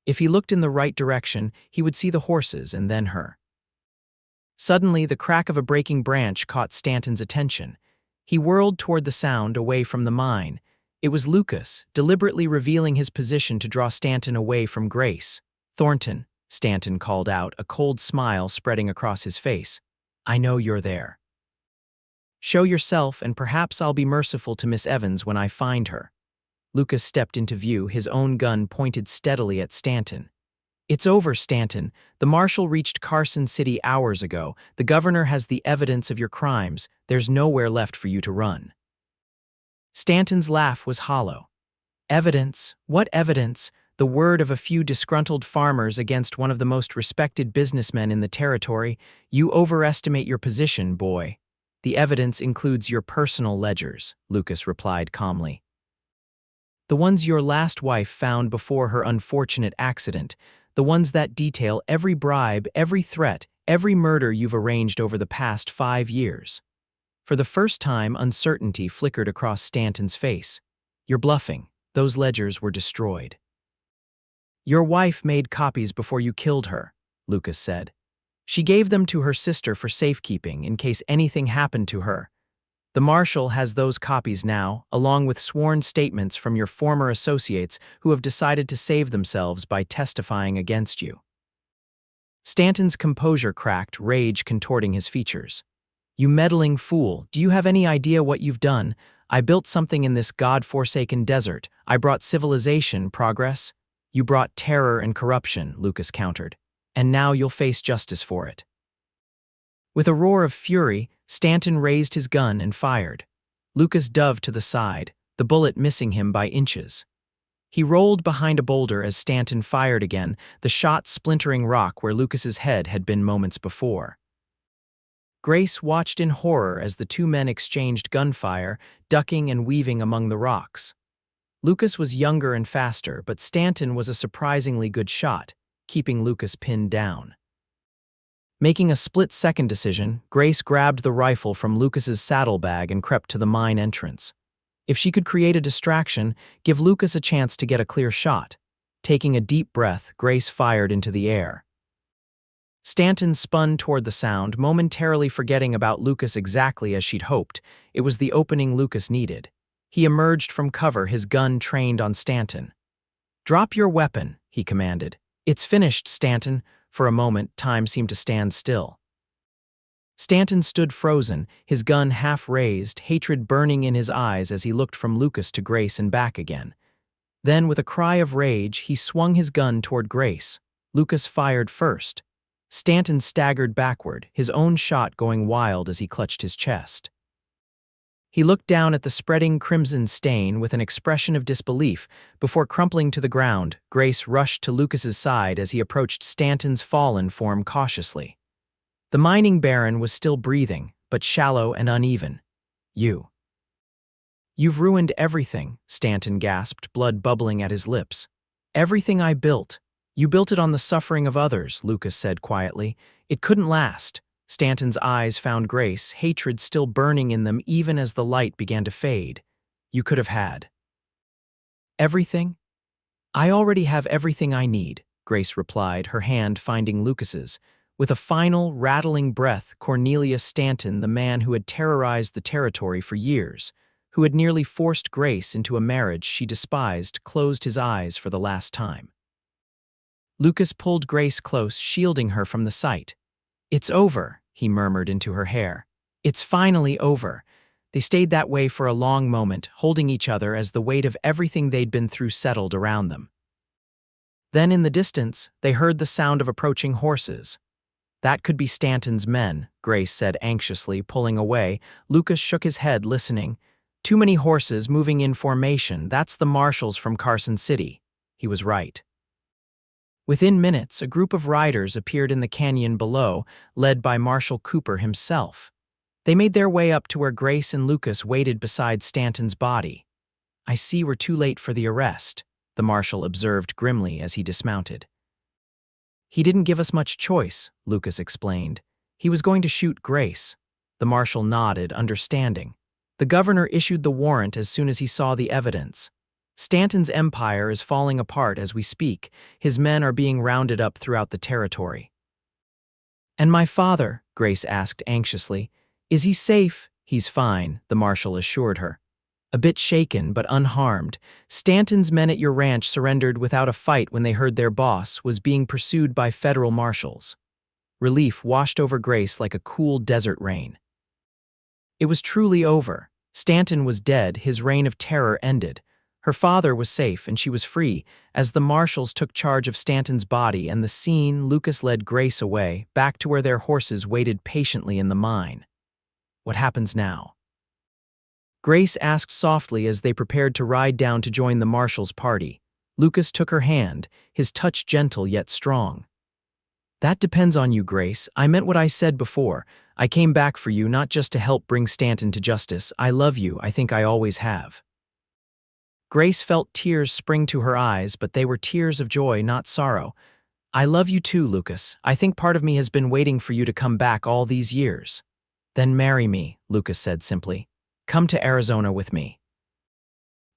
If he looked in the right direction, he would see the horses and then her. Suddenly, the crack of a breaking branch caught Stanton's attention. He whirled toward the sound, away from the mine. It was Lucas, deliberately revealing his position to draw Stanton away from Grace. "Thornton," Stanton called out, a cold smile spreading across his face. "I know you're there. Show yourself, and perhaps I'll be merciful to Miss Evans when I find her." Lucas stepped into view, his own gun pointed steadily at Stanton. "It's over, Stanton. The marshal reached Carson City hours ago. The governor has the evidence of your crimes. There's nowhere left for you to run." Stanton's laugh was hollow. "Evidence? What evidence? The word of a few disgruntled farmers against one of the most respected businessmen in the territory. You overestimate your position, boy." "The evidence includes your personal ledgers," Lucas replied calmly. "The ones your last wife found before her unfortunate accident. The ones that detail every bribe, every threat, every murder you've arranged over the past 5 years." For the first time, uncertainty flickered across Stanton's face. "You're bluffing. Those ledgers were destroyed." "Your wife made copies before you killed her," Lucas said. "She gave them to her sister for safekeeping in case anything happened to her. The marshal has those copies now, along with sworn statements from your former associates who have decided to save themselves by testifying against you." Stanton's composure cracked, rage contorting his features. "You meddling fool, do you have any idea what you've done? I built something in this God-forsaken desert. I brought civilization, progress. You brought terror and corruption," Lucas countered. "And now you'll face justice for it." With a roar of fury, Stanton raised his gun and fired. Lucas dove to the side, the bullet missing him by inches. He rolled behind a boulder as Stanton fired again, the shot splintering rock where Lucas's head had been moments before. Grace watched in horror as the two men exchanged gunfire, ducking and weaving among the rocks. Lucas was younger and faster, but Stanton was a surprisingly good shot, keeping Lucas pinned down. Making a split-second decision, Grace grabbed the rifle from Lucas's saddlebag and crept to the mine entrance. If she could create a distraction, give Lucas a chance to get a clear shot. Taking a deep breath, Grace fired into the air. Stanton spun toward the sound, momentarily forgetting about Lucas exactly as she'd hoped. It was the opening Lucas needed. He emerged from cover, his gun trained on Stanton. "Drop your weapon," he commanded. "It's finished, Stanton." For a moment, time seemed to stand still. Stanton stood frozen, his gun half raised, hatred burning in his eyes as he looked from Lucas to Grace and back again. Then, with a cry of rage, he swung his gun toward Grace. Lucas fired first. Stanton staggered backward, his own shot going wild as he clutched his chest. He looked down at the spreading crimson stain with an expression of disbelief. Before crumpling to the ground, Grace rushed to Lucas's side as he approached Stanton's fallen form cautiously. The mining baron was still breathing, but shallow and uneven. "You've ruined everything," Stanton gasped, blood bubbling at his lips. "Everything I built. You built it on the suffering of others," Lucas said quietly. "It couldn't last." Stanton's eyes found Grace, hatred still burning in them even as the light began to fade. "You could have had everything?" "I already have everything I need," Grace replied, her hand finding Lucas's. With a final, rattling breath, Cornelius Stanton, the man who had terrorized the territory for years, who had nearly forced Grace into a marriage she despised, closed his eyes for the last time. Lucas pulled Grace close, shielding her from the sight. "It's over," he murmured into her hair. "It's finally over." They stayed that way for a long moment, holding each other as the weight of everything they'd been through settled around them. Then in the distance, they heard the sound of approaching horses. "That could be Stanton's men," Grace said anxiously, pulling away. Lucas shook his head, listening. "Too many horses moving in formation. That's the marshals from Carson City." He was right. Within minutes, a group of riders appeared in the canyon below, led by Marshal Cooper himself. They made their way up to where Grace and Lucas waited beside Stanton's body. "I see we're too late for the arrest," the marshal observed grimly as he dismounted. "He didn't give us much choice," Lucas explained. He was going to shoot Grace. The marshal nodded, understanding. The governor issued the warrant as soon as he saw the evidence. Stanton's empire is falling apart as we speak. His men are being rounded up throughout the territory. "And my father?" Grace asked anxiously. "Is he safe?" "He's fine," the marshal assured her. A bit shaken but unharmed, Stanton's men at your ranch surrendered without a fight when they heard their boss was being pursued by federal marshals. Relief washed over Grace like a cool desert rain. It was truly over. Stanton was dead, his reign of terror ended. Her father was safe and she was free. As the marshals took charge of Stanton's body and the scene, Lucas led Grace away, back to where their horses waited patiently in the mine. What happens now? Grace asked softly as they prepared to ride down to join the marshal's party. Lucas took her hand, his touch gentle yet strong. "That depends on you, Grace. I meant what I said before. I came back for you not just to help bring Stanton to justice. I love you, I think I always have." Grace felt tears spring to her eyes, but they were tears of joy, not sorrow. "I love you too, Lucas. I think part of me has been waiting for you to come back all these years." "Then marry me," Lucas said simply. "Come to Arizona with me.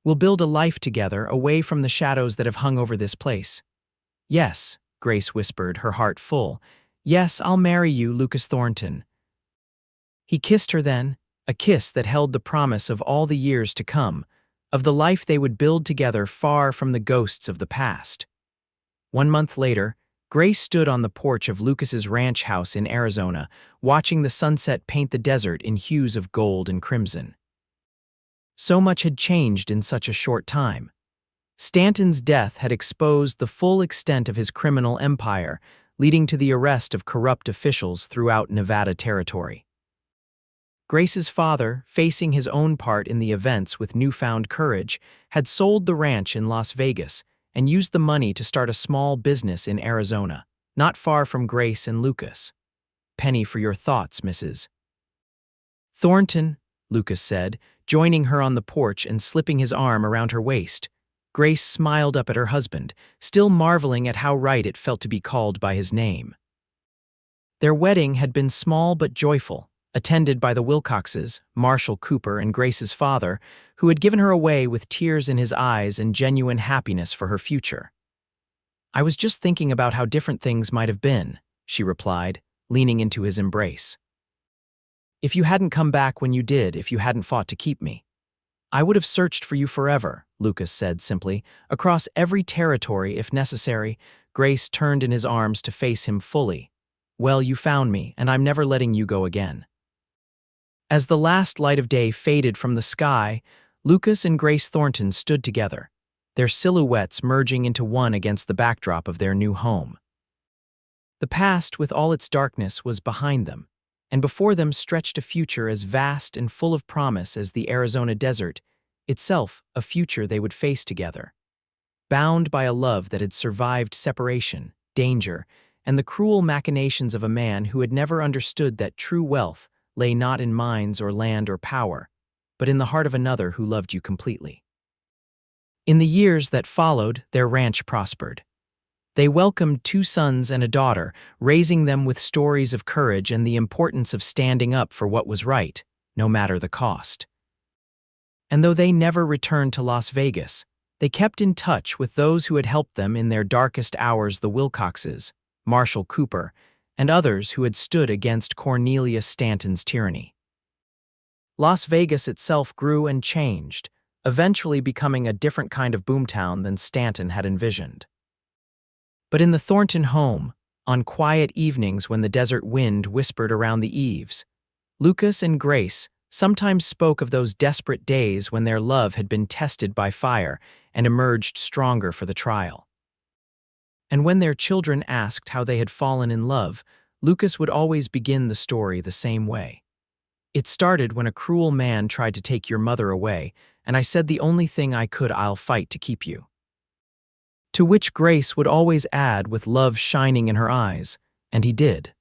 We'll build a life together, away from the shadows that have hung over this place." "Yes," Grace whispered, her heart full. "Yes, I'll marry you, Lucas Thornton." He kissed her then, a kiss that held the promise of all the years to come, of the life they would build together far from the ghosts of the past. 1 month later, Grace stood on the porch of Lucas's ranch house in Arizona, watching the sunset paint the desert in hues of gold and crimson. So much had changed in such a short time. Stanton's death had exposed the full extent of his criminal empire, leading to the arrest of corrupt officials throughout Nevada territory. Grace's father, facing his own part in the events with newfound courage, had sold the ranch in Las Vegas and used the money to start a small business in Arizona, not far from Grace and Lucas. "Penny for your thoughts, Mrs. Thornton," Lucas said, joining her on the porch and slipping his arm around her waist. Grace smiled up at her husband, still marveling at how right it felt to be called by his name. Their wedding had been small but joyful, attended by the Wilcoxes, Marshall Cooper and Grace's father, who had given her away with tears in his eyes and genuine happiness for her future. "I was just thinking about how different things might have been," she replied, leaning into his embrace. "If you hadn't come back when you did, if you hadn't fought to keep me. I would have searched for you forever," Lucas said simply, "across every territory if necessary." Grace turned in his arms to face him fully. "Well, you found me, and I'm never letting you go again." As the last light of day faded from the sky, Lucas and Grace Thornton stood together, their silhouettes merging into one against the backdrop of their new home. The past, with all its darkness, was behind them, and before them stretched a future as vast and full of promise as the Arizona desert, itself a future they would face together. Bound by a love that had survived separation, danger, and the cruel machinations of a man who had never understood that true wealth lay not in mines or land or power, but in the heart of another who loved you completely. In the years that followed, their ranch prospered. They welcomed 2 sons and a daughter, raising them with stories of courage and the importance of standing up for what was right, no matter the cost. And though they never returned to Las Vegas, they kept in touch with those who had helped them in their darkest hours, the Wilcoxes, Marshall Cooper, and others who had stood against Cornelius Stanton's tyranny. Las Vegas itself grew and changed, eventually becoming a different kind of boomtown than Stanton had envisioned. But in the Thornton home, on quiet evenings when the desert wind whispered around the eaves, Lucas and Grace sometimes spoke of those desperate days when their love had been tested by fire and emerged stronger for the trial. And when their children asked how they had fallen in love, Lucas would always begin the story the same way. "It started when a cruel man tried to take your mother away, and I said the only thing I could, I'll fight to keep you." To which Grace would always add with love shining in her eyes, "And he did."